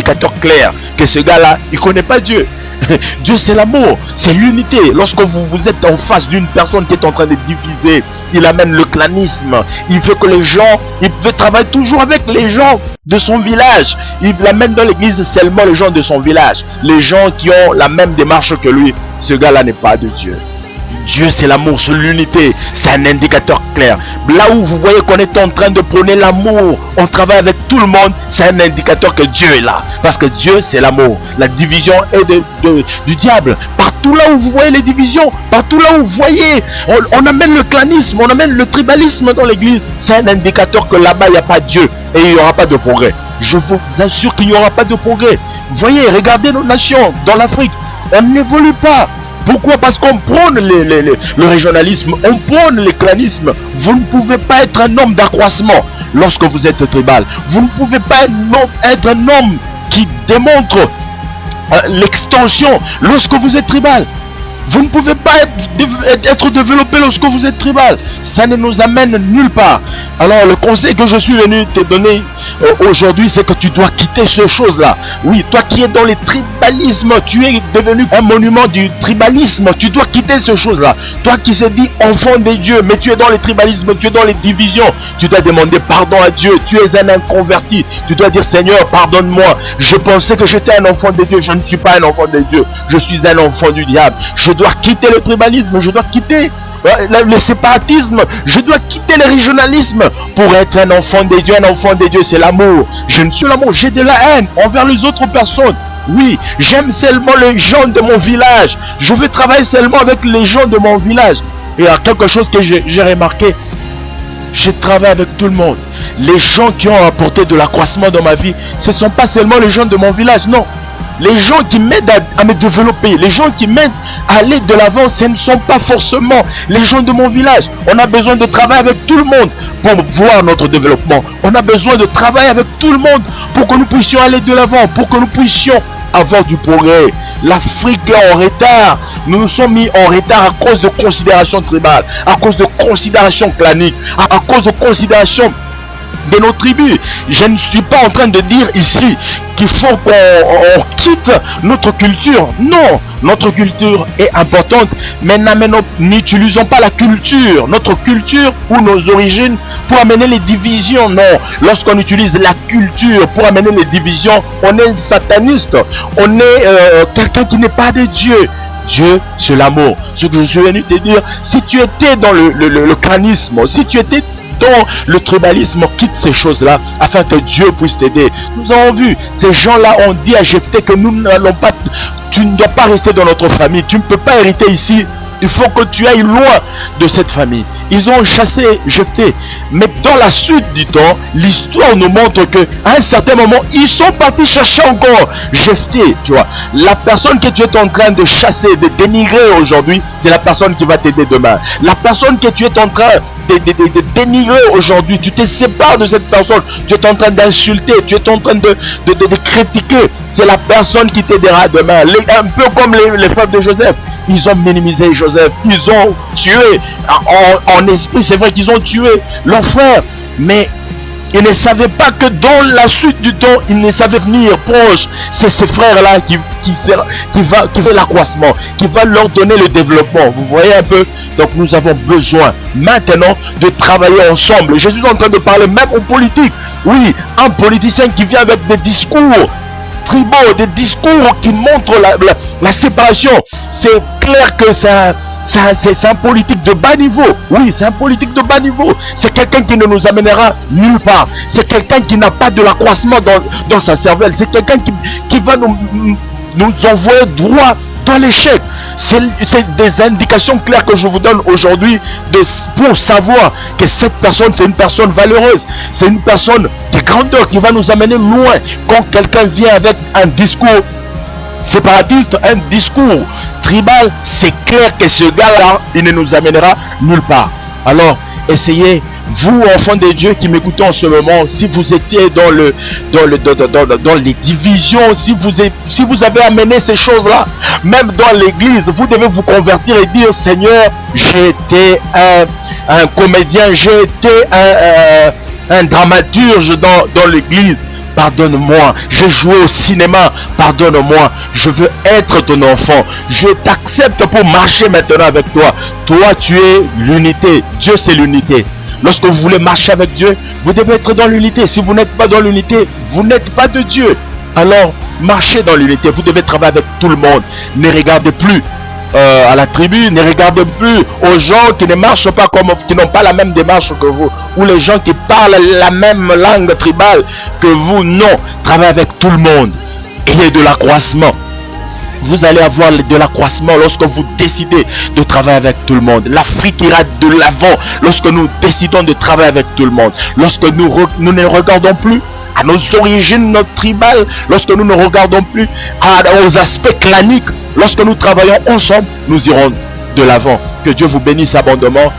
indicateur clair que ce gars-là, il ne connaît pas Dieu. Dieu, c'est l'amour, c'est l'unité. Lorsque vous êtes en face d'une personne qui est en train de diviser, il amène le clanisme. Il veut que les gens, il veut travailler toujours avec les gens de son village. Il amène dans l'église seulement les gens de son village. Les gens qui ont la même démarche que lui. Ce gars-là n'est pas de Dieu. Dieu, c'est l'amour, c'est l'unité, c'est un indicateur clair. Là où vous voyez qu'on est en train de prôner l'amour, on travaille avec tout le monde, c'est un indicateur que Dieu est là. Parce que Dieu, c'est l'amour. La division est du diable. Partout là où vous voyez les divisions, partout là où vous voyez, on amène le clanisme, on amène le tribalisme dans l'église. C'est un indicateur que là-bas, il n'y a pas Dieu et il n'y aura pas de progrès. Je vous assure qu'il n'y aura pas de progrès. Voyez, regardez nos nations dans l'Afrique, on n'évolue pas. Pourquoi? Parce qu'on prône le régionalisme, on prône le clanisme. Vous ne pouvez pas être un homme d'accroissement lorsque vous êtes tribal. Vous ne pouvez pas être un homme qui démontre l'extension lorsque vous êtes tribal. Vous ne pouvez pas être développé lorsque vous êtes tribal. Ça ne nous amène nulle part. Alors le conseil que je suis venu te donner aujourd'hui, c'est que tu dois quitter ces choses-là. Oui, toi qui es dans le tribalisme, tu es devenu un monument du tribalisme. Tu dois quitter ces choses-là. Toi qui se dis enfant de Dieu, mais tu es dans le tribalisme, tu es dans les divisions. Tu dois demander pardon à Dieu. Tu es un inconverti. Tu dois dire Seigneur, pardonne-moi. Je pensais que j'étais un enfant de Dieu. Je ne suis pas un enfant de Dieu. Je suis un enfant du diable. Je dois quitter le tribalisme. Je dois quitter le séparatisme, je dois quitter le régionalisme pour être un enfant de Dieu. Un enfant de Dieu, c'est l'amour. Je ne suis l'amour, j'ai de la haine envers les autres personnes. Oui, j'aime seulement les gens de mon village. Je veux travailler seulement avec les gens de mon village. Et il y a quelque chose que j'ai remarqué. Je travaille avec tout le monde. Les gens qui ont apporté de l'accroissement dans ma vie, ce ne sont pas seulement les gens de mon village, non. Les gens qui m'aident à me développer, les gens qui m'aident à aller de l'avant, ce ne sont pas forcément les gens de mon village. On a besoin de travailler avec tout le monde pour voir notre développement. On a besoin de travailler avec tout le monde pour que nous puissions aller de l'avant, pour que nous puissions avoir du progrès. L'Afrique est en retard. Nous nous sommes mis en retard à cause de considérations tribales, à cause de considérations claniques, à cause de considérations de nos tribus. Je ne suis pas en train de dire ici qu'il faut qu'on quitte notre culture. Non, notre culture est importante, mais n'utilisons pas la culture, notre culture ou nos origines pour amener les divisions. Non, lorsqu'on utilise la culture pour amener les divisions, on est sataniste, on est quelqu'un qui n'est pas de Dieu. Dieu, c'est l'amour. Ce que je suis venu te dire, si tu étais dans le canisme, si tu étais dans le tribalisme, quitte ces choses-là afin que Dieu puisse t'aider. Nous avons vu, ces gens-là ont dit à Jephthé que nous n'allons pas, tu ne dois pas rester dans notre famille, tu ne peux pas hériter ici, il faut que tu ailles loin de cette famille. Ils ont chassé Jephthé, mais dans la suite du temps, l'histoire nous montre que à un certain moment, ils sont partis chercher encore Jephthé. Tu vois, la personne que tu es en train de chasser, de dénigrer aujourd'hui, c'est la personne qui va t'aider demain. La personne que tu es en train de dénigrer aujourd'hui, tu te sépares de cette personne, tu es en train d'insulter, tu es en train de critiquer, c'est la personne qui t'aidera demain. Un peu comme les frères de Joseph, ils ont minimisé Joseph, ils ont tué en esprit, c'est vrai qu'ils ont tué leur frère, mais ils ne savaient pas que dans la suite du temps, ils ne savaient venir proche. C'est ces frères-là qui fait l'accroissement, qui va leur donner le développement. Vous voyez un peu? Donc nous avons besoin maintenant de travailler ensemble. Je suis en train de parler même en politique. Oui, un politicien qui vient avec des discours tribaux, des discours qui montrent la séparation. C'est clair que c'est un politique de bas niveau. Oui, c'est un politique de bas niveau. C'est quelqu'un qui ne nous amènera nulle part. C'est quelqu'un qui n'a pas de l'accroissement dans sa cervelle. C'est quelqu'un qui va nous envoyer droit dans l'échec. C'est des indications claires que je vous donne aujourd'hui pour savoir que cette personne, c'est une personne valeureuse. C'est une personne de grandeur qui va nous amener loin. Quand quelqu'un vient avec un discours séparatiste, un discours tribal, c'est clair que ce gars-là, il ne nous amènera nulle part. Alors, essayez, vous, enfants de Dieu qui m'écoutez en ce moment, si vous étiez dans les divisions, si vous avez amené ces choses-là, même dans l'église, vous devez vous convertir et dire, Seigneur, j'ai été un comédien, j'ai été un dramaturge dans l'église. pardonne-moi. J'ai joué au cinéma, pardonne-moi. Je veux être ton enfant. Je t'accepte pour marcher maintenant avec toi. Toi, tu es l'unité. Dieu, c'est l'unité. Lorsque vous voulez marcher avec Dieu, vous devez être dans l'unité. Si vous n'êtes pas dans l'unité, vous n'êtes pas de Dieu. Alors, marchez dans l'unité. Vous devez travailler avec tout le monde. Ne regardez plus à la tribu, ne regardez plus aux gens qui ne marchent pas comme, qui n'ont pas la même démarche que vous, ou les gens qui parlent la même langue tribale que vous. Non, travaillez avec tout le monde. Il y a de l'accroissement. Vous allez avoir de l'accroissement lorsque vous décidez de travailler avec tout le monde. L'Afrique ira de l'avant lorsque nous décidons de travailler avec tout le monde. Lorsque nous ne regardons plus à nos origines, notre tribal, lorsque nous ne regardons plus aux aspects claniques, lorsque nous travaillons ensemble, nous irons de l'avant. Que Dieu vous bénisse abondamment.